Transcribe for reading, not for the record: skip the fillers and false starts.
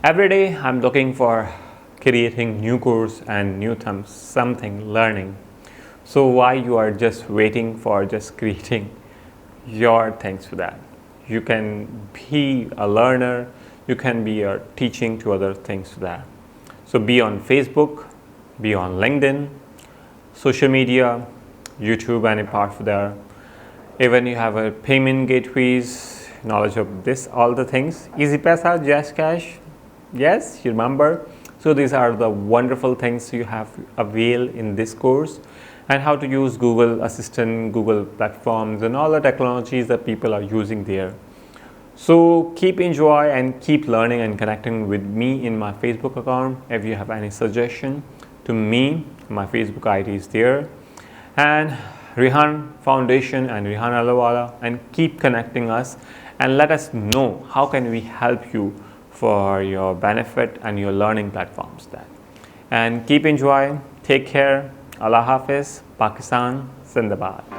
Every day I'm looking for creating new course and new something learning. So why you are just waiting for just creating your things for that? You can be a learner, you can be teaching to other things for that. So be on Facebook, be on LinkedIn, social media, YouTube, any part for there. Even you have a payment gateways, knowledge of this, all the things. Easy Paisa, Just Cash, yes, you remember. So these are the wonderful things you have avail in this course, and how to use Google Assistant, Google platforms, and all the technologies that people are using there. So keep enjoy and keep learning and connecting with me in my Facebook account. If you have any suggestion to me, my Facebook ID is there. And Rihan Foundation and Rihan Alawala, and keep connecting us and let us know how can we help you for your benefit and your learning platforms that. And keep enjoy, take care, Allah Hafiz, Pakistan, Zindabad.